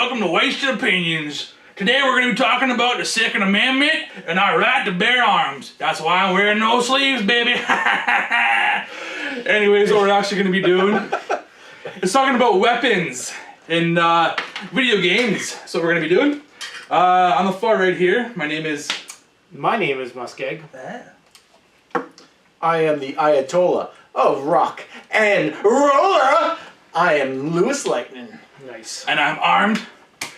welcome to Wasted Opinions. Today we're going to be talking about the Second Amendment and our right to bear arms. That's why I'm wearing no sleeves, baby. Anyways, what we're actually going to be doing is talking about weapons in video games. That's what we're going to be doing. On the far right here, my name is MussKeg. I am the Ayatollah of rock and roller. I am LewisLightning. Nice. And I'm armed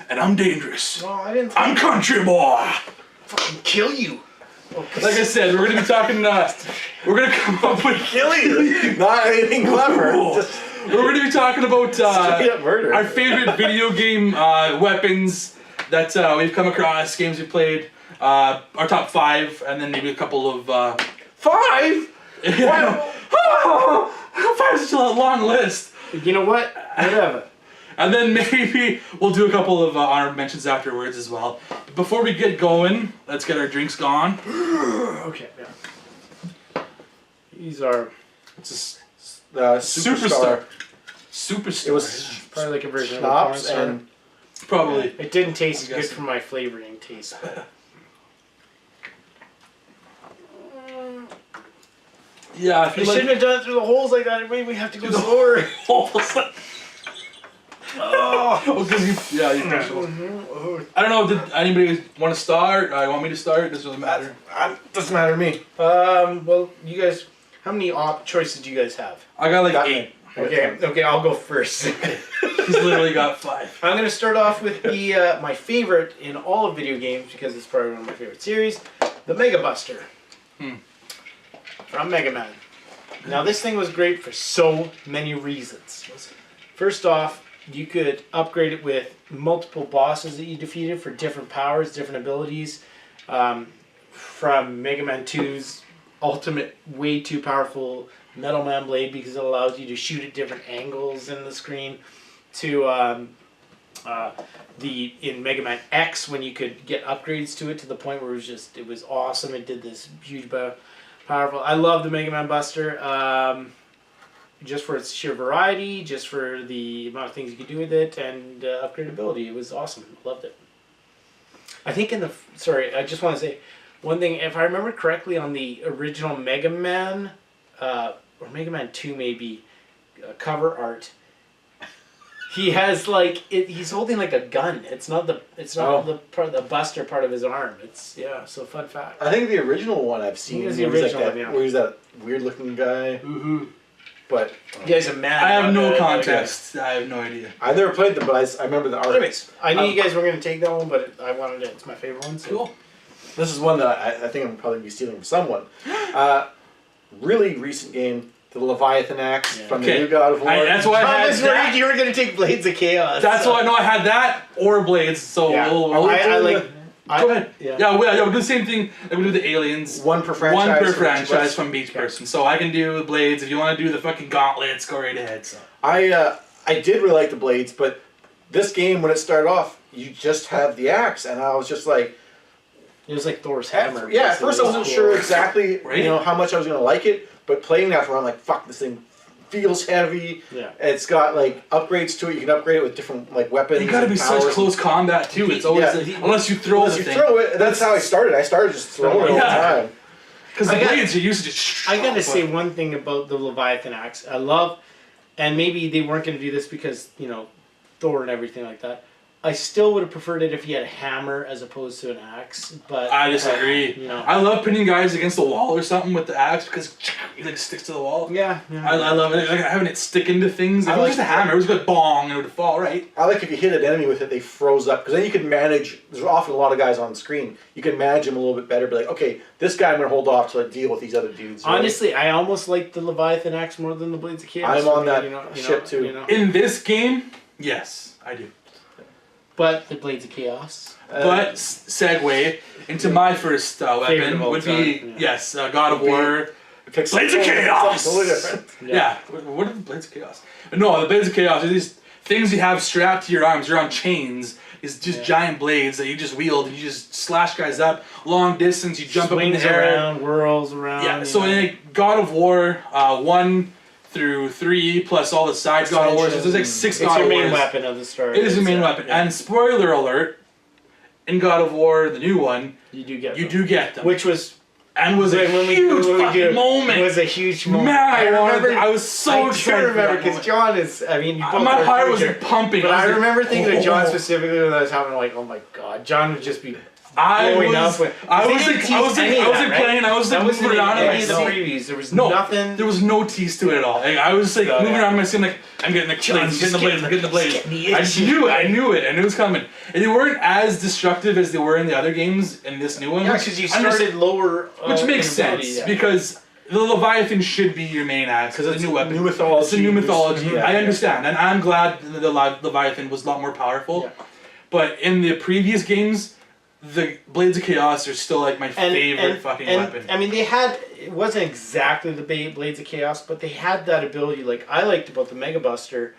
and I'm dangerous. Well, I didn't. I'm CountryBoy. Fucking kill you. Like I said, we're going to be talking, we're going to come up with... Kill you. Not anything clever. Just we're going to be talking about straight up murder. our favorite video game weapons that we've come across, games we've played, our top 5, and then maybe a couple of... 5? Wow. 5 is such a long list. You know what? Whatever. And then maybe we'll do a couple of honorable mentions afterwards as well. But before we get going, let's get our drinks gone. Okay. Yeah. These are It's a superstar. Superstar. It was probably like a version of a schnapps porn star. and probably. It didn't taste I'm good guessing. for my flavoring taste. But Yeah, I feel we shouldn't have done it through the holes like that. Maybe we have to go slower. Oh, because you pushed it. I don't know. Did anybody want to start? Want me to start? Doesn't really matter. doesn't matter to me. Well, you guys, how many choices do you guys have? I got like Got 8. Okay, I'll go first. He's literally got 5. I'm gonna start off with the my favorite in all of video games because it's probably one of my favorite series, the Mega Buster from Mega Man. Now this thing was great for so many reasons. First off, you could upgrade it with multiple bosses that you defeated for different powers, different abilities. From Mega Man 2's ultimate, way too powerful Metal Man Blade because it allows you to shoot at different angles in the screen, to in Mega Man X when you could get upgrades to it to the point where it was awesome. It did this huge powerful. I love the Mega Man Buster. Just for its sheer variety, just for the amount of things you could do with it, and upgradability. It was awesome. Loved it. I think I just want to say one thing. If I remember correctly, on the original Mega Man, or Mega Man 2 maybe, cover art, he has he's holding like a gun. It's not the Buster part of his arm. So fun fact. I think the original one I've seen was the where he's original like that, one, yeah. where he's that weird looking guy. Mm-hmm. But Yeah, he's a man. I have no context. I have no idea. I never played them, but I remember the art. Anyways, I knew you guys were going to take that one, but I wanted it. It's my favorite one. So. Cool. This is one that I think I'm probably be stealing from someone. Really recent game, the Leviathan Axe from the new God of War. That's why I I had was worried that. you were going to take Blades of Chaos. That's why I know I had that or Blades. So Yeah. we'll Go ahead. Yeah, we'll do the same thing like we do the Aliens. One per franchise. One per for each franchise person. from each person. So I can do Blades. If you want to do the fucking Gauntlets, go right ahead. So. I did really like the Blades, but this game, when it started off, you just have the axe, and I was just like... It was like Thor's hammer. At first I wasn't sure exactly Right? how much I was going to like it, but playing after I'm like, fuck, this thing feels heavy. Yeah. It's got upgrades to it. You can upgrade it with different weapons. You gotta and be such powers. close combat too. It's always unless you throw Unless the you thing. throw it, that's how I started. I started just throwing it all the time. Because the blades you used to just. I got to say one thing about the Leviathan Axe. I love, and maybe they weren't going to do this because, Thor and everything like that. I still would have preferred it if he had a hammer as opposed to an axe, but... I disagree. I love pinning guys against the wall or something with the axe because it sticks to the wall. Yeah. I love it. Having it stick into things. If it was just a hammer, it was a bong and it would fall, right? I like if you hit an enemy with it, they froze up. Because then you can manage... There's often a lot of guys on the screen. You can manage them a little bit better. Be like, okay, this guy I'm going to hold off to deal with these other dudes. Right? Honestly, I almost like the Leviathan Axe more than the Blades of Chaos. I'm on that ship too. In this game, yes, I do. But the Blades of Chaos. But segue into my first weapon would be God of War. Blades of Chaos. Totally different. Yeah. What are the Blades of Chaos? No, the Blades of Chaos are these things you have strapped to your arms. You're on chains. It's just giant blades that you just wield and you just slash guys up long distance. You jump up in the air, around, whirls around. Yeah. So in God of War 1 through 3 plus all the side God of Wars. So there's like 6 God of It's Wars. your main weapon of the story. It is your main weapon. Yeah. And spoiler alert, in God of War, the new one, You do get them. Which was a huge fucking moment. It was a huge moment. Man, I was so excited. I remember because John is. I mean, you both my are heart was future, pumping. But I like, remember thinking of John specifically when I was having like, oh my god, John would just be. I was playing. I was moving around in my the scene. previews. There was nothing. There was no tease to it at all. Like, I was like moving around in my scene, like I'm getting the blades, I'm getting the blades. I knew it, and it was coming. And they weren't as destructive as they were in the other games in this new one. Yeah, because you started lower. Which makes sense because the Leviathan should be your main axe because it's a new weapon. New mythology. It's a new mythology. Yeah, I understand, and I'm glad the Leviathan was a lot more powerful. Yeah. But in the previous games, the Blades of Chaos are still like my favorite fucking weapon. I mean, it wasn't exactly the Blades of Chaos, but they had that ability. Like I liked about the Mega Buster,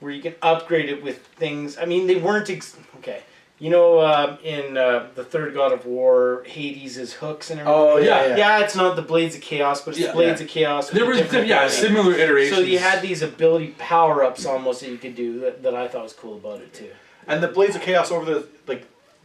where you can upgrade it with things. I mean, they weren't okay. You know, in the third God of War, Hades' hooks and everything. Oh yeah. Yeah, it's not the Blades of Chaos, but it's Blades of Chaos. There was similar iterations. So you had these ability power ups almost that you could do that I thought was cool about it too. And the Blades of Chaos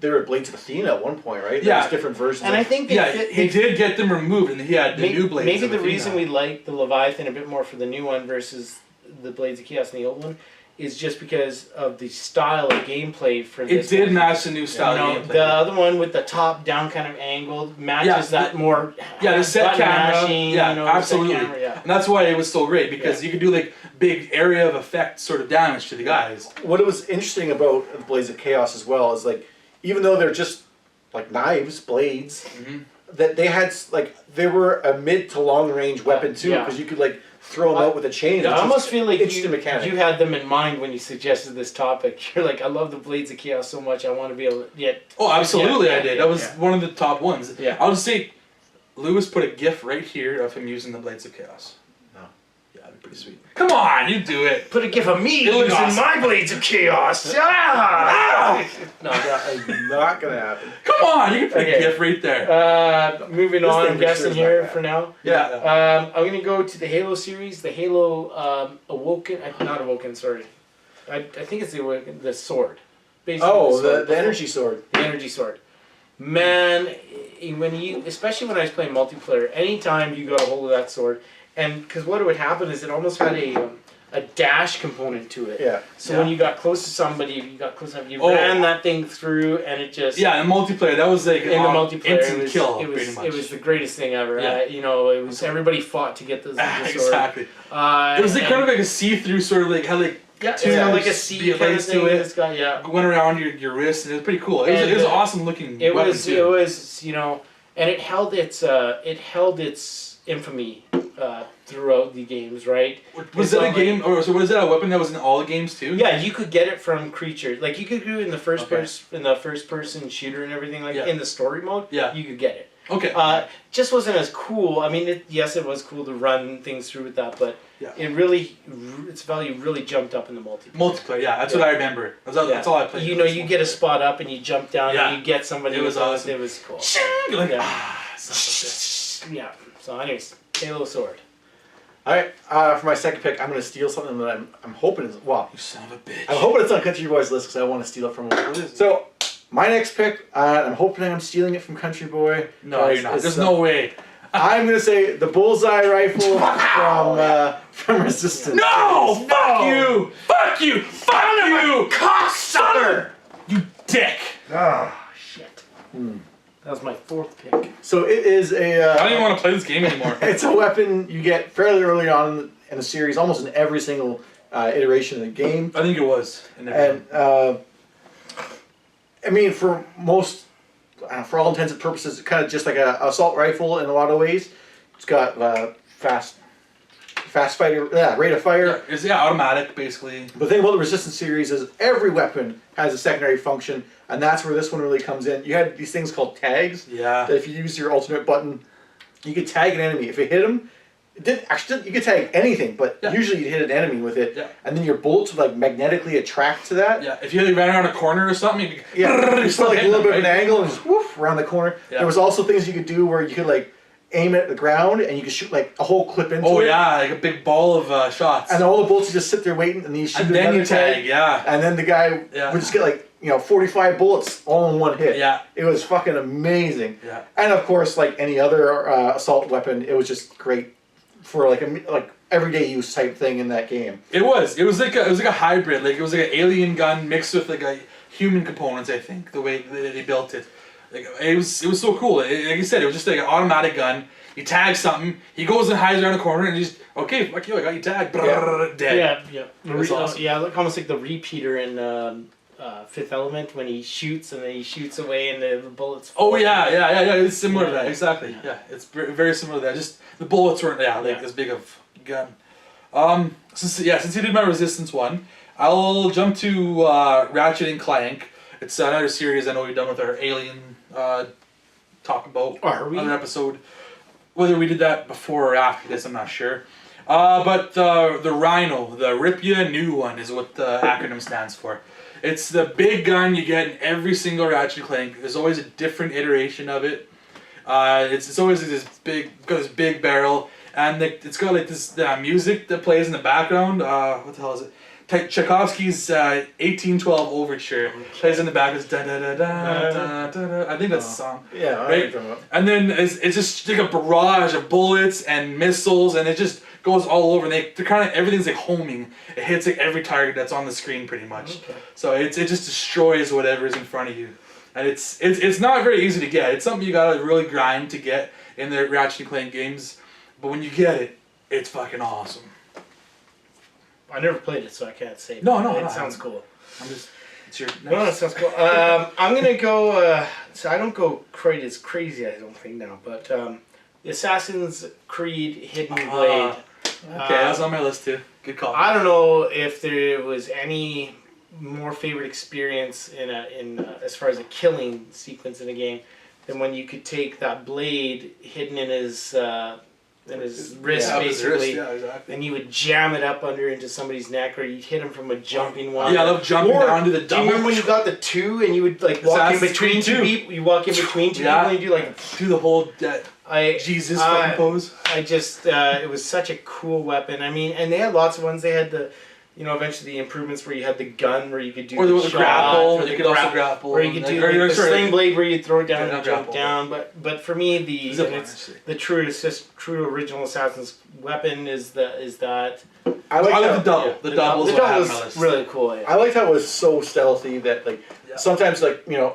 they were Blades of Athena at one point, right? Yeah. There's different versions. And I think he did get them removed, and he had the new Blades. Maybe the reason we like the Leviathan a bit more for the new one versus the Blades of Chaos in the old one is just because of the style of gameplay for this. It did match the new style of gameplay. The other one with the top down kind of angled matches that more. Yeah, the set camera. Mashing, Absolutely. Set camera, And that's why it was so great because you could do like big area of effect sort of damage to the guys. What was interesting about the Blades of Chaos as well is like, even though they're just like knives, blades, that they were a mid to long range weapon too, because you could like throw them out with a chain. Yeah, I almost feel like you had them in mind when you suggested this topic. You're like, I love the Blades of Chaos so much, I want to be able to get. Oh, absolutely, I did. That was one of the top ones. Yeah. I'll just say, Lewis put a GIF right here of him using the Blades of Chaos. No. Yeah, that'd be pretty sweet. Come on, you do it. Put a GIF of me It looks using awesome. my Blades of Chaos. No, that is not gonna happen. Come on, you can put a GIF right there. Moving on, I'm guessing here for now. Yeah. I'm gonna go to the Halo series, the Halo not Awoken, sorry. I think it's the sword. Basically the energy sword. The energy sword. Man, especially when I was playing multiplayer, anytime you got a hold of that sword, and because what would happen is it almost had a dash component to it. Yeah. So when you got close to somebody, you ran that thing through, and it just in multiplayer that was like in the multiplayer instant kill. It was the greatest thing ever. Yeah. It was everybody fought to get the sword. Exactly. It was like kind of like a see-through sort of like how like like a C kind of thing. To it. Went around your wrist, and it was pretty cool. It was an awesome looking. It was and it held its infamy throughout the games, right? Was that a game, or was that a weapon that was in all the games too? Yeah, you could get it from creatures. Like you could do it in the first person shooter and everything. Like in the story mode, you could get it. Okay. Just wasn't as cool. I mean, it was cool to run things through with that, but its value really jumped up in the multiplayer. Yeah, that's what I remember. That's all I played. You get a spot up and you jump down and you get somebody. It was awesome. It was cool. Like, yeah. So, anyways, Halo sword. All right, for my second pick, I'm going to steal something that I'm hoping is you son of a bitch. I'm hoping it's on CountryBoy's list because I want to steal it from him. So my next pick, I'm hoping I'm stealing it from CountryBoy. No, you're not. There's no way. I'm going to say the bullseye rifle from Resistance. No! Fuck you! Fuck you! Fuck you! Cocksucker! You dick! Oh shit. That was my fourth pick. So it is I don't even want to play this game anymore. It's a weapon you get fairly early on in the series, almost in every single iteration of the game. I think it was. I mean, for all intents and purposes, it's kind of just like an assault rifle in a lot of ways. It's got fast fighter, rate of fire. It's automatic basically. But the thing about the Resistance series is every weapon has a secondary function, and that's where this one really comes in. You had these things called tags. Yeah. That if you use your alternate button, you could tag an enemy. If it hit him, you could tag anything, but usually you hit an enemy with it, and then your bullets would like magnetically attract to that. Yeah. If you ran around a corner or something, you still like a little bit of an angle and just woof around the corner. Yeah. There was also things you could do where you could like aim it at the ground, and you can shoot like a whole clip into it. Oh yeah, like a big ball of shots. And all the bullets, you just sit there waiting, and then you shoot and then another you tag, yeah. And then the guy would just get like 45 bullets all in one hit. Yeah. It was fucking amazing. Yeah. And of course, like any other assault weapon, it was just great for like everyday use type thing in that game. It was like a hybrid. Like it was like an alien gun mixed with like a human components. I think the way they built it, like it was so cool. Like you said, it was just like an automatic gun. You tag something, he goes and hides around the corner, and he's okay. Fuck you, I got you tagged. Dead. Yeah. Awesome. Yeah, look almost like the repeater in Fifth Element when he shoots and then he shoots away and the bullets. Oh yeah. It's similar to that. Exactly. Yeah, it's very similar to that. Just the bullets weren't as big of a gun. Since you did my Resistance one, I'll jump to Ratchet and Clank. It's another series I know we've done with our Alien talk about on an episode. Whether we did that before or after this, I'm not sure. But the Rhino, the Rip Ya New one, is what the acronym stands for. It's the big gun you get in every single Ratchet and Clank. There's always a different iteration of it. It's always got this big barrel, and it's got like this music that plays in the background. What the hell is it? Tchaikovsky's 1812 Overture plays in the back. It's da da da da da da. I think that's the song. Yeah, right. And then it's just like a barrage of bullets and missiles, and it just goes all over. And they're kind of everything's like homing. It hits like every target that's on the screen pretty much. Okay. So it just destroys whatever's in front of you, and it's not very easy to get. It's something you gotta really grind to get in the Ratchet and Clank games, but when you get it, it's fucking awesome. I never played it, so I can't say. No, it sounds cool. It's your. No, it sounds cool. I'm gonna go. So I don't go quite as crazy, I don't think now, but the Assassin's Creed Hidden Blade. Okay, that's on my list too. Good call. I don't know if there was any more favorite experience in as far as a killing sequence in a game than when you could take that blade hidden in his wrist, basically, exactly. and you would jam it up into somebody's neck, or you'd hit him from a jumping one. Yeah, I love jumping down to the double. Do you remember when you got the two and you would like walk in between two people? You walk in between two people and you do like do the whole Jesus fucking pose. I just it was such a cool weapon. I mean, and they had lots of ones. They had eventually the improvements where you had the gun where you could do the grapple. You could also grapple. Or you could do the sling blade where you throw it down and jump down. But for me, the true original Assassin's weapon is that. I like the double. The double was really cool. Yeah. I liked how it was so stealthy that sometimes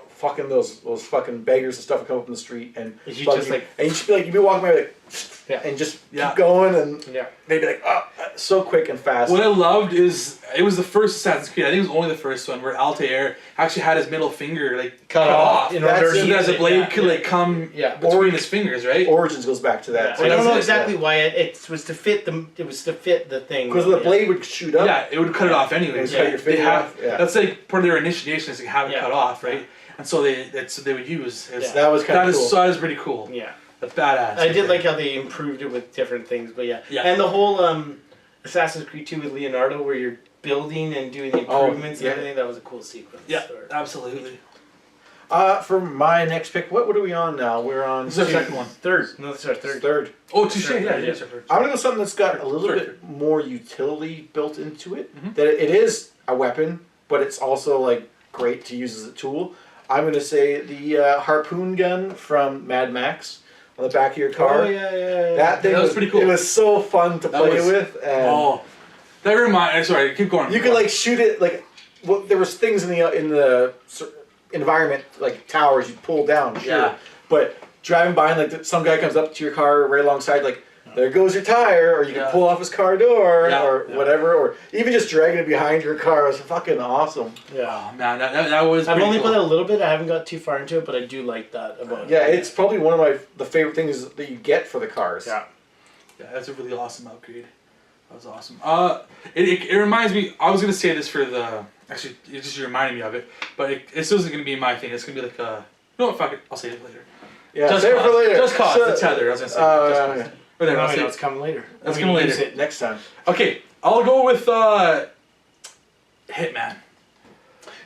fucking those fucking beggars and stuff would come up in the street and you just you'd be walking by and just keep going and they'd be like, oh, so quick and fast. What I loved is it was the first Assassin's Creed. I think it was only the first one where Altair actually had his middle finger cut off. So that the blade could come between his fingers, right? Origins goes back to that. So I don't know exactly why it was to fit them. It was to fit the thing because the blade would shoot up. Yeah, it would cut it off anyways. Cut your finger off. That's like part of their initiation is to have it cut off, right? And so they would use. That was kind of cool. That is pretty cool. Yeah. That's badass. I did like how they improved it with different things, but yeah. And the whole Assassin's Creed 2 with Leonardo where you're building and doing the improvements and everything, that was a cool sequence. Yeah, absolutely. For my next pick, what are we on now? We're on... This is our second one. Third. No, this is our third. Third. Oh, touche. Yeah. I'm going to go something that's got a little bit more utility built into it. Mm-hmm. That it is a weapon, but it's also great to use as a tool. I'm going to say the harpoon gun from Mad Max on the back of your car. Oh, yeah. That thing was pretty cool. It was so fun to play with. And that reminds... Sorry, keep going. You could shoot it, there was things in the environment, towers you'd pull down, sure. Yeah. But driving by and some guy comes up to your car right alongside, there goes your tire, or you can pull off his car door, or whatever, or even just dragging it behind your car was fucking awesome. Yeah, oh, man, that was. I've only played a little bit. I haven't got too far into it, but I do like that about it. Yeah, it's probably one of the favorite things that you get for the cars. Yeah, that's a really awesome upgrade. That was awesome. It reminds me. I was gonna say this for the. Actually, it just reminded me of it, but it still isn't gonna be my thing. It's gonna be like a. No, fuck it. I'll save it later. Yeah, save it for later. Just cause the tether. I was gonna say. Okay. No, it's coming later. That's coming later. Use it next time. Okay, I'll go with Hitman.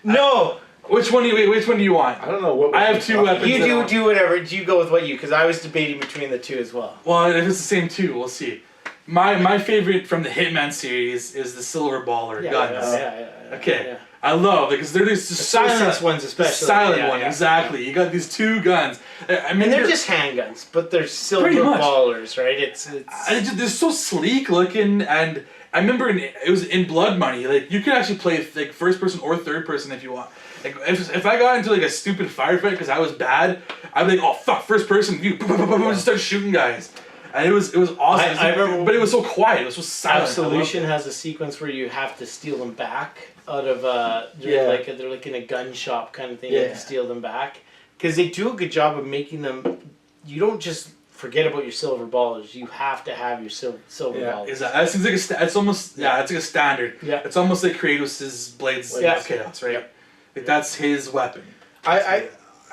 No, Which one do you want? I don't know what. I have two weapons. You do whatever. Do you go with what you? Because I was debating between the two as well. Well, if it's the same two, we'll see. My favorite from the Hitman series is the silver baller guns. Okay. Yeah. I love it because they're just the silence ones, especially. The silent one, exactly. You got these two guns. I mean, and they're just handguns, but they're silver ballers, right? They're so sleek looking, and I remember it was in Blood Money. Like you could actually play like first person or third person if you want. Like if I got into like a stupid firefight because I was bad, I'd be like, oh fuck, first person view, just start shooting guys. And it was awesome. I remember, but it was so quiet. It was so silent. Absolution has a sequence where you have to steal them back out of they're like in a gun shop kind of thing. You have to steal them back because they do a good job of making them. You don't just forget about your silver ballers. You have to have your silver ballers. Exactly. That seems like it's almost it's like a standard. Yeah. It's almost like Kratos' Blades of Chaos, right? Yeah. Like that's his weapon.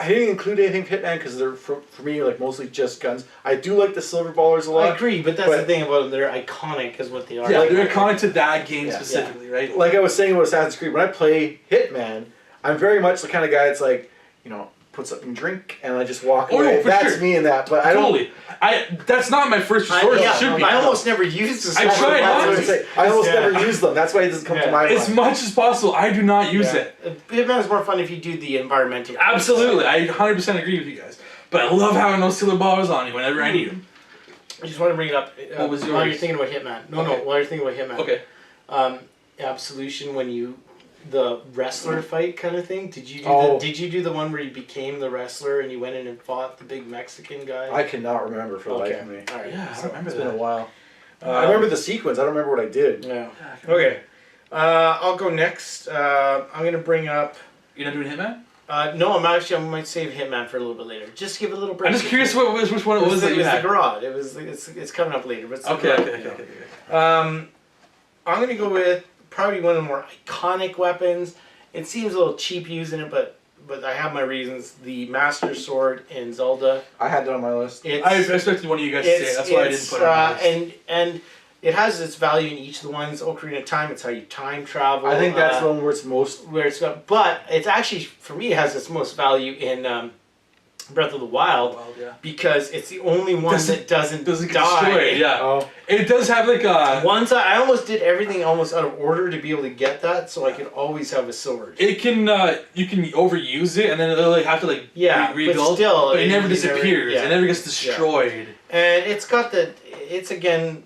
I didn't include anything Hitman because they're for me like mostly just guns. I do like the silver ballers a lot. I agree, but that's the thing about them. They're iconic as what they are. Yeah, like, they're iconic to that game specifically, right? Like I was saying about Assassin's Creed, when I play Hitman, I'm very much the kind of guy that's like, put something drink and I just walk away. That's me in that, but I don't. That's not my first resort. I almost never use the I tried not to. I almost never use them. That's why it doesn't come to my mind. As much as possible, I do not use it. Hitman is more fun if you do the environmental. Absolutely, I 100% agree with you guys. But I love having those silver ballers on me whenever I need them. I just want to bring it up. What was yours? While you're thinking about Hitman. No, while you're thinking about Hitman. Okay. Absolution when the wrestler fight kind of thing. Did you do the one where you became the wrestler and you went in and fought the big Mexican guy? I cannot rember for the life of me. All right. Yeah, I remember It's been a while. I remember the sequence. I don't remember what I did. Yeah. Okay. I'll go next. I'm gonna bring up. You're not doing Hitman? No, I might save Hitman for a little bit later. Just give it a little break. I'm just curious which one it was that you had. It was the Garage. It's coming up later. But Okay. I'm gonna go with probably one of the more iconic weapons. It seems a little cheap using it, but I have my reasons. The Master Sword in Zelda. I had that on my list. I expected one of you guys to say it. That's why I didn't put it on my list. And it has its value in each of the ones. Ocarina of Time, it's how you time travel. I think that's the one where it's most... But it's actually, for me, it has its most value in Breath of the Wild, because it's the only one that doesn't die. Destroy it, It does have like a... Once I almost did everything almost out of order to be able to get that, so I could always have a silver. It can, you can overuse it, and then it'll like have to like rebuild, but it never disappears. It never gets destroyed. And it's got it's again,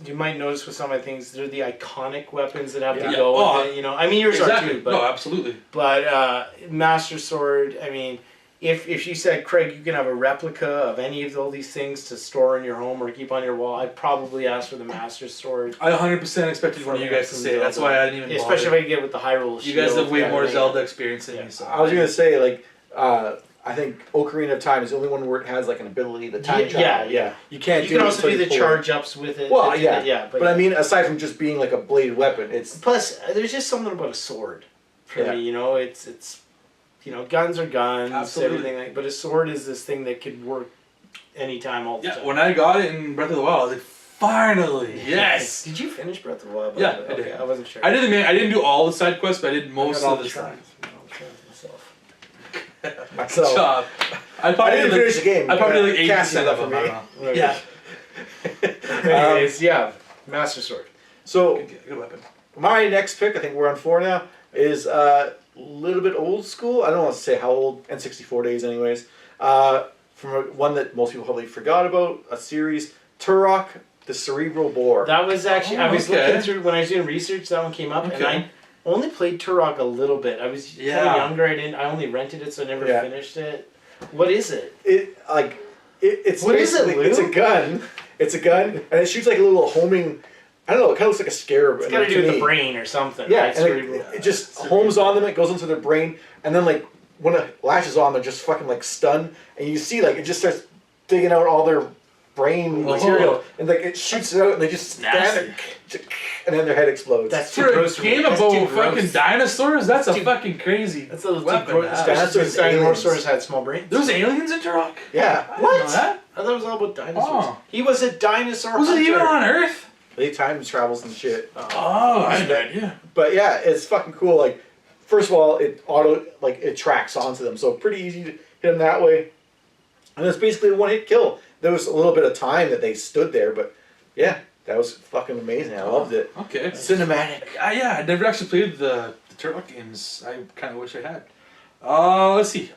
you might notice with some of the things, they're the iconic weapons that have to go with it, I mean, yours are too, but... No, absolutely. But Master Sword, I mean... If you said, Craig, you can have a replica of any of all these things to store in your home or keep on your wall, I'd probably ask for the Master Sword. I 100% expected one of you guys to say it. That's why I didn't even Especially if I get with the Hyrule Shield. You guys have way more Zelda experience than me. So. I was going to say, like, I think Ocarina of Time is the only one where it has, like, an ability, the time travel. Yeah. You can't You can also do the charge-ups with it. Well, But I mean, aside from just being, like, a bladed weapon, it's... Plus, there's just something about a sword for me, it's... guns are guns, everything. But a sword is this thing that could work anytime, all the time. When I got it in Breath of the Wild, I was like, finally, yes. Did you finish Breath of the Wild? Yeah, I did. I wasn't sure. I didn't do all the side quests, but I did most of the stuff. Myself. Good job. I didn't finish the game. I probably did like 80% of them. them. Yeah. Master Sword. So, good weapon. My next pick, I think we're on 4 now, is little bit old school. I don't want to say how old. N64 days, anyways. From one that most people probably forgot about, a series, Turok, the Cerebral Boar. That was actually I was looking through when I was doing research. That one came up, and I only played Turok a little bit. I was kind of younger. I only rented it, so I never finished it. What is it? It's what is it, Lou? It's a gun. It's a gun, and it shoots like a little homing. I don't know. It kind of looks like a scarab. It's got to do with the brain or something. Yeah, right? and it just homes on them. It goes into their brain, and then like when it lashes on, they're just fucking like stunned, and you see like it just starts digging out all their brain material, and like it shoots it out, and they just stand there, and then their head explodes. That's for a game about fucking dinosaurs. That's a fucking crazy. That's a little weapon. Dinosaurs had small brains. There was aliens in Turok. Yeah. What? I thought it was all about dinosaurs. Oh. He was a dinosaur. Was it even on Earth? They time travels and shit. Oh, I had no idea. But yeah, it's fucking cool. Like, first of all, it tracks onto them, so pretty easy to hit them that way. And it's basically a one-hit kill. There was a little bit of time that they stood there, but yeah, that was fucking amazing. I loved it. Okay. Cinematic. Yeah, I never actually played the Turtle games. I kind of wish I had. Let's see.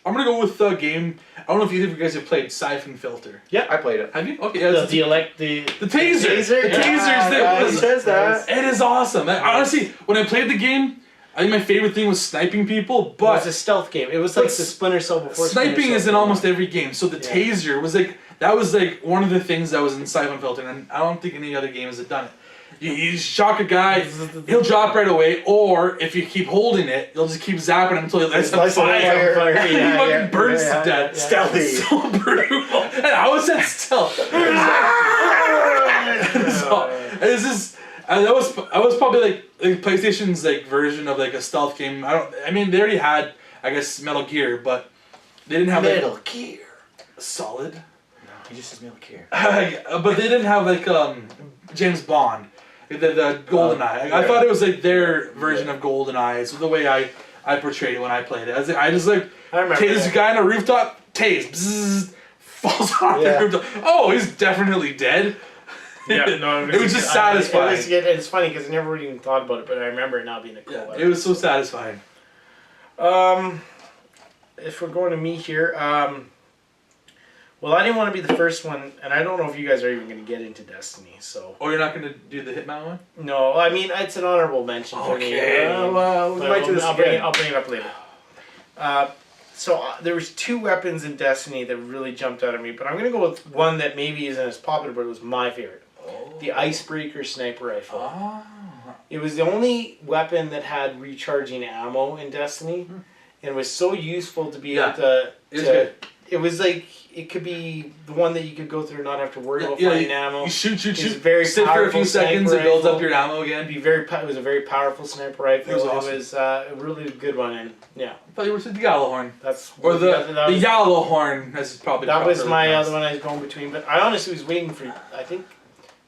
I'm gonna go with the game. I don't know if either of you guys have played Siphon Filter. Yeah, I played it. Have you? Okay. Yeah, The it's taser. The tasers. He says that. It is awesome. Honestly, when I played the game, I think my favorite thing was sniping people, It but was a stealth game. It was like the Splinter Cell before. sniping is in almost every game. So the Yeah. taser was that was one of the things that was in Siphon Filter, and I don't think any other games have done it. You shock a guy, he'll drop right away, or if you keep holding it, you'll just keep zapping him until he lights the fire. He fucking burns to death. Stealthy. So brutal. And I was at stealth. It's just that was probably like PlayStation's version of a stealth game. I mean they already had I guess Metal Gear, but they didn't have Metal Gear. Solid. No, he just says Metal Gear. But they didn't have James Bond. The GoldenEye. I thought it was their version of GoldenEye. So the way I portrayed it when I played it. I just I remember tase a guy on a rooftop, tase, bzzz, falls off the rooftop. Oh, he's definitely dead. Yeah, no, it was just satisfying. It's funny because I never even thought about it, but I remember it now being a cool. Yeah, it was so satisfying. If we're going to me here, well, I didn't want to be the first one, and I don't know if you guys are even going to get into Destiny, so... Oh, you're not going to do the Hitman one? No, I mean, it's an honorable mention for me. Well, we might do this again. I'll bring it up later. There was two weapons in Destiny that really jumped out at me, but I'm going to go with one that maybe isn't as popular, but it was my favorite. The Icebreaker Sniper Rifle. Oh. It was the only weapon that had recharging ammo in Destiny, and it was so useful to be able to... It was it could be the one that you could go through and not have to worry about finding ammo. You shoot. Very sit for a few seconds, it builds up your ammo again. It was a very powerful sniper rifle. It was awesome. It was a really good one, and yeah. I thought you were the Yellowhorn. Or the Yellowhorn, as probably. That was my other one I was going between, but I honestly was waiting for, I think,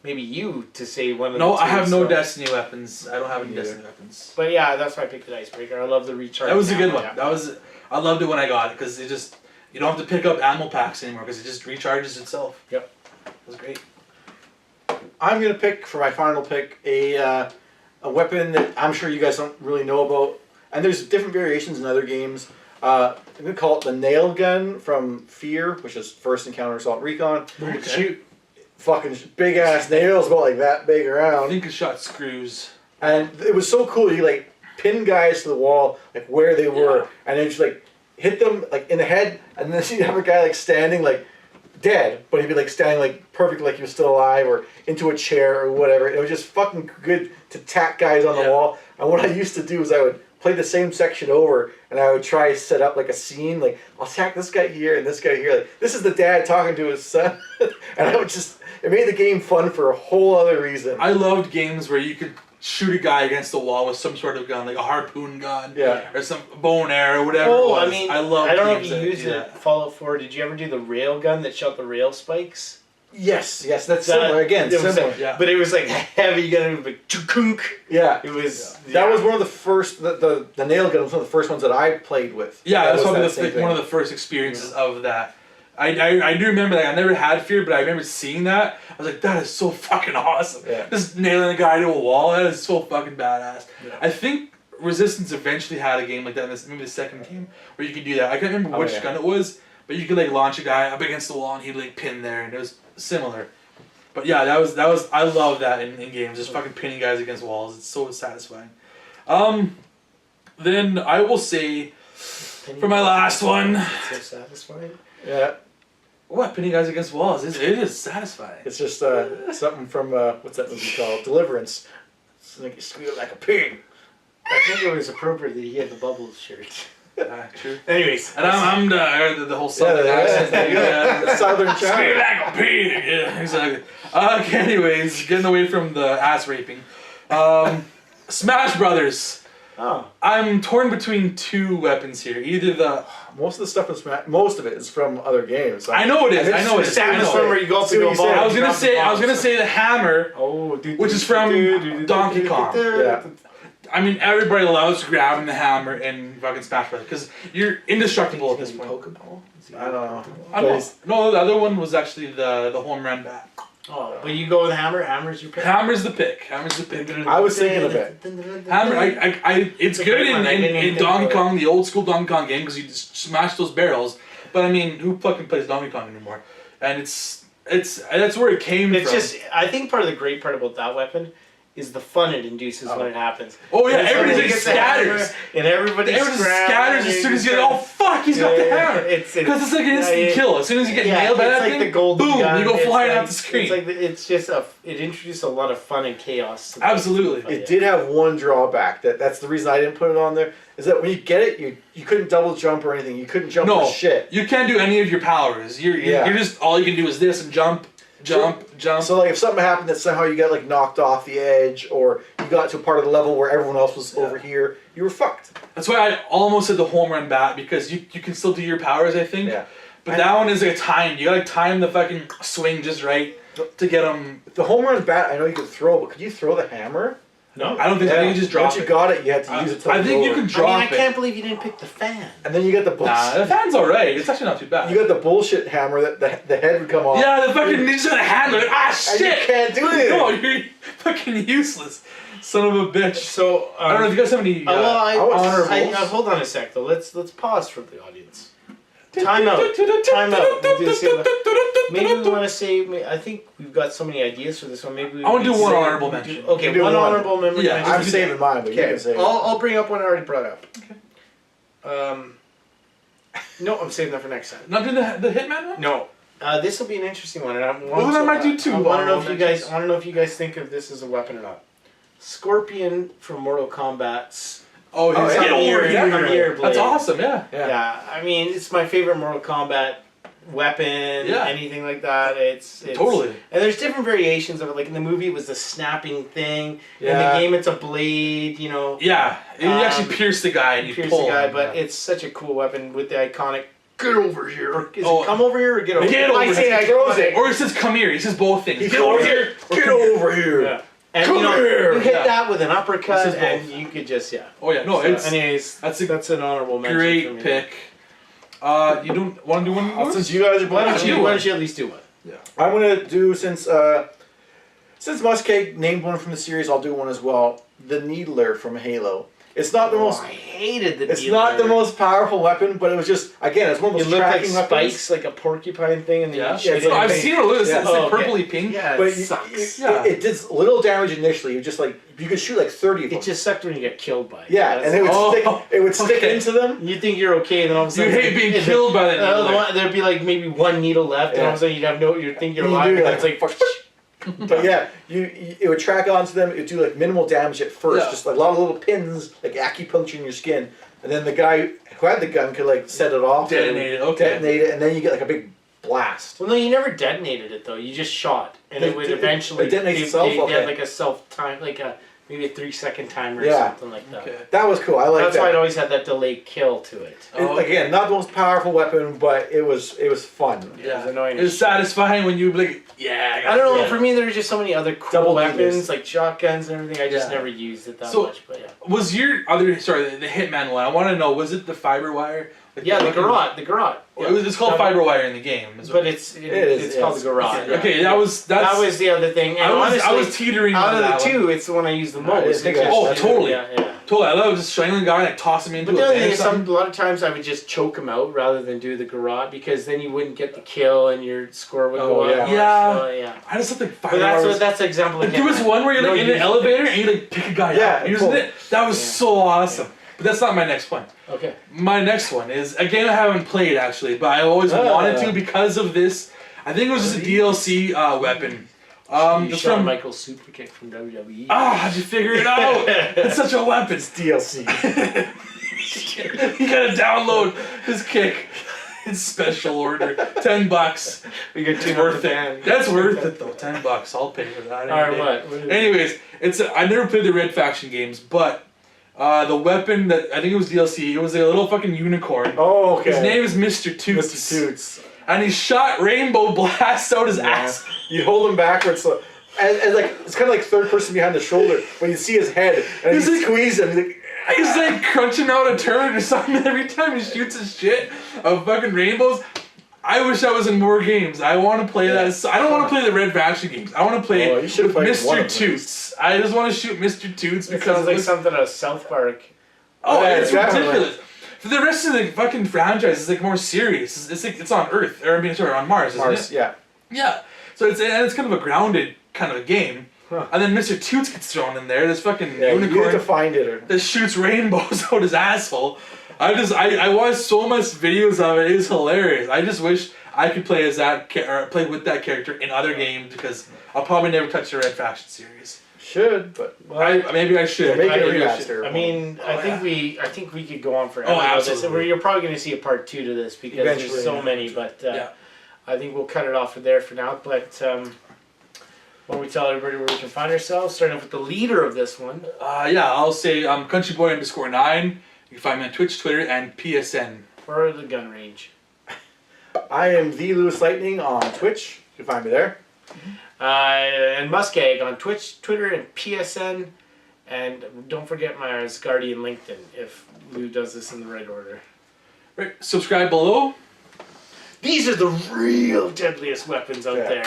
maybe you to say one of the No, two, I have no Destiny weapons. I don't have any Destiny weapons. But yeah, that's why I picked the Icebreaker. I love the recharge. That was a good one. Yeah. I loved it when I got it because it just. You don't have to pick up ammo packs anymore because it just recharges itself. Yep. It was great. I'm going to pick, for my final pick, a weapon that I'm sure you guys don't really know about. And there's different variations in other games. I'm going to call it the nail gun from Fear, which is First Encounter Assault Recon. Okay. Shoot fucking big ass nails about that big around. I think it shot screws. And it was so cool. You pin guys to the wall, where they were, and then just hit them in the head, and then you'd have a guy standing dead, but he'd be standing perfect, he was still alive, or into a chair or whatever. It was just fucking good to tack guys on the wall. And what I used to do is I would play the same section over, and I would try to set up a scene, I'll attack this guy here and this guy here. This is the dad talking to his son, and I would it made the game fun for a whole other reason. I loved games where you could shoot a guy against the wall with some sort of gun, like a harpoon gun, or some bow and arrow, whatever it was. I mean, I love. I don't know if you used it. Fallout 4. Did you ever do the rail gun that shot the rail spikes? Yes, that's similar again. Similar, but it was heavy gun. It was chukunk. Yeah, it was. That was one of the first. The nail gun was one of the first ones that I played with. Yeah, that's probably one of the first experiences of that. I do remember I never had Fear, but I remember seeing that. I was like, that is so fucking awesome. Yeah. Just nailing a guy to a wall, that is so fucking badass. Yeah. I think Resistance eventually had a game like that, maybe the second game, where you could do that. I can't remember which gun it was, but you could launch a guy up against the wall and he'd pin there, and it was similar. But yeah, that was I love that in games, just fucking pinning guys against walls. It's so satisfying. Then I will say, for my last one. It's so satisfying. Yeah. What, pinning guys against walls? It is satisfying. It's just something from, what's that movie called? Deliverance. It's you squeal like a pig. I think it was appropriate that he had the Bubbles shirt. True. Anyways. And I'm the whole southern accent thing. Southern Squeal charm. like a pig! Yeah, exactly. Okay, anyways, getting away from the ass raping. Smash Brothers. Oh. I'm torn between two weapons here. Either most of the stuff in Smash, most of it is from other games. I know it is. I know it is. I was gonna say the hammer, which is from Donkey Kong. Yeah. I mean, everybody loves grabbing the hammer in fucking Smash Bros. Because you're indestructible at this point. Pokeball? I don't know. I don't know. No, the other one was actually the home run bat. Oh, but you go with hammer. Hammer's your pick. Hammer's the pick. Hammer's the pick. I was thinking of it. Hammer, it's good in Donkey Kong, the old school Donkey Kong game, because you just smash those barrels. But I mean, who fucking plays Donkey Kong anymore? And that's where it came from. It's just, I think part of the great part about that weapon is the fun it induces when it happens. Oh yeah, everybody scatters. And everybody scatters as soon as you get, oh fuck, he's got the hammer. Because it's like an instant kill. As soon as you get nailed by that thing, the golden boom, gun. you go flying out the screen. It's just it introduced a lot of fun and chaos. Absolutely. It did have one drawback. That's the reason I didn't put it on there. Is that when you get it, you couldn't double jump or anything. You couldn't jump for shit. You can't do any of your powers. You're just, all you can do is this and jump. So like if something happened that somehow you got like knocked off the edge, or you got to a part of the level where everyone else was over here, you were fucked. That's why I almost said the home run bat, because you can still do your powers, I think. Yeah. But that one is like timed. You gotta time the fucking swing just right to get them. The home run bat, I know you could throw, but could you throw the hammer? No, I don't think so. I think you just drop Once you got it, you had to use it. I think you can drop it. I can't believe you didn't pick the fan. And then you got the bullshit. Nah, the fan's alright. It's actually not too bad. You got the bullshit hammer that the head would come off. Yeah, the fucking ninja got a handle. Shit! And you can't do it. No, you're fucking useless, son of a bitch. So I don't know if you guys have any honorables. Hold on a sec though. Let's pause for the audience. Time out. Maybe we want to say. I think we've got so many ideas for this one. Maybe I want to do one honorable mention. Okay, one honorable mention. Yeah, I'm saving mine, but you can say it. I'll bring up one I already brought up. Okay. No, I'm saving that for next time. Not doing the Hitman one? No. This will be an interesting one, and I might do two. I want to know if you guys think of this as a weapon or not. Scorpion from Mortal Kombat's. Oh, get over here! That's awesome. Yeah. I mean, it's my favorite Mortal Kombat weapon. Yeah. Anything like that. It's totally. And there's different variations of it. Like in the movie, it was the snapping thing. Yeah. In the game, it's a blade. You know. Yeah. You actually pierce the guy and you pull the guy, him. but it's such a cool weapon with the iconic. Get over here. Or is it come over here or get over here? I say he throws it. Or he says come here. He says both things. Get over here. Get over here. Yeah. And come here. You hit that with an uppercut, and you could just Oh yeah, no, it's. Anyways, that's an honorable mention. Great for me. pick. You don't want to do one? Since you guys are Why both don't you at least do one? Yeah. I'm gonna do since MussKeg named one from the series, I'll do one as well. The Needler from Halo. It's not the most. I hated the. It's not the most powerful weapon, but it was just again, it's one of It those looked like tracking weapons. spikes, like a porcupine thing, and then Yeah. you shoot it. I've seen it. It's like purpley pink. Yeah, But it sucks. it did little damage initially. You just like you could shoot like 30 of them. It just sucked when you get killed by it. Yeah, and it would stick into them. You think you're okay, and then all of a sudden You hate being killed by the needle. There'd be like maybe one needle left, and all of a sudden you'd think you're alive, and it's like. But yeah, it would track onto them. It would do like minimal damage at first, just like a lot of little pins, like acupuncture in your skin, and then the guy who had the gun could like set it off, detonate it, and then you get like a big blast. Well, no, you never detonated it though. You just shot, and it would eventually. It detonates itself. They had like a self-time, like maybe a 3-second timer or something like that. Okay. That was cool. I like that. That's why it always had that delayed kill to it. Again, not the most powerful weapon, but it was fun. Yeah, it was annoying. It was satisfying when you like, I don't know. For me, there were just so many other cool Double weapons, needles. like shotguns and everything. I just never used it that much. But yeah. Was your other the Hitman one? I want to know. Was it the fiber wire? Like the garrote. Yeah. It's called fiber wire in the game. But it's called the garrote. Okay, that was the other thing. And I was teetering out on of that the two. one. It's the one I use the most. Totally. Yeah. Totally. I love just strangling a guy and tossing him into But the a other bed thing or something. is, a lot of times I would just choke him out rather than do the garrote because then you wouldn't get the kill and your score would go up. Yeah. I just think fire But that's an example of there was one where you're like in an elevator and you like pick a guy up using it. That was so awesome. Yeah. But that's not my next one. Okay. My next one is a game I haven't played actually, but I always wanted to because of this. I think it was just a DLC weapon. It's from Michael's Superkick from WWE. How'd you figure it out? It's such a weapon. It's DLC. You gotta download his kick. It's special order. $10. We get it's worth it. That's worth it though. $10. I'll pay for that. Alright, what? Anyways, I never played the Red Faction games, but the weapon that I think it was DLC. It was a little fucking unicorn. Oh, okay. His name is Mr. Toots. Mr. Toots. And he shot rainbow blasts out his ass. You hold him backwards. So and like it's kind of like third person behind the shoulder when you see his head and He's you like- squeeze him. Like, He's like crunching out a turret or something every time he shoots his shit of fucking rainbows. I wish I was in more games. I want to play that. I don't want to play the Red Faction games. I want to play you should with play one of Mr. them. Toots. I just want to shoot Mr. Toots It because sounds like it's- something out of South Park. Oh, Yeah, it's definitely. ridiculous. For the rest of the fucking franchise, it's like more serious. It's like it's on Earth, or I mean, sorry, on Mars, isn't Mars, it? yeah. Yeah. So it's kind of a grounded kind of a game. Huh. And then Mr. Toots gets thrown in there. This fucking Yeah, you need unicorn to find it. Or... that shoots rainbows out his asshole. I watched so much videos of it. It's hilarious. I just wish I could play as that or play with that character in other games because I'll probably never touch the Red Faction series. Should, but Maybe I should. make it a Maybe I should. remaster. I mean, I think we could go on forever. Oh, about this. absolutely. You're probably going to see a part 2 to this because Eventually, there's so yeah. many. But Yeah. I think we'll cut it off for there for now. But why don't we tell everybody where we can find ourselves? Starting off with the leader of this one. Yeah, I'll say CountryBoy_9. You can find me on Twitch, Twitter, and PSN. Or the gun range. I am the LewisLightning on Twitch. You can find me there. And MussKeg on Twitch, Twitter, and PSN. And don't forget my Asgardian LinkedIn if Lou does this in the right order. Right, subscribe below. These are the real deadliest weapons out Yeah. there.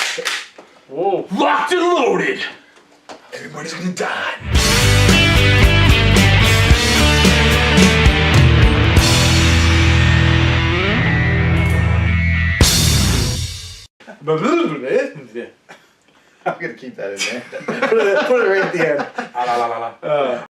Whoa. Locked and loaded. Everybody's gonna die. I'm gonna keep that in there. Put it right at the end. La la la la la.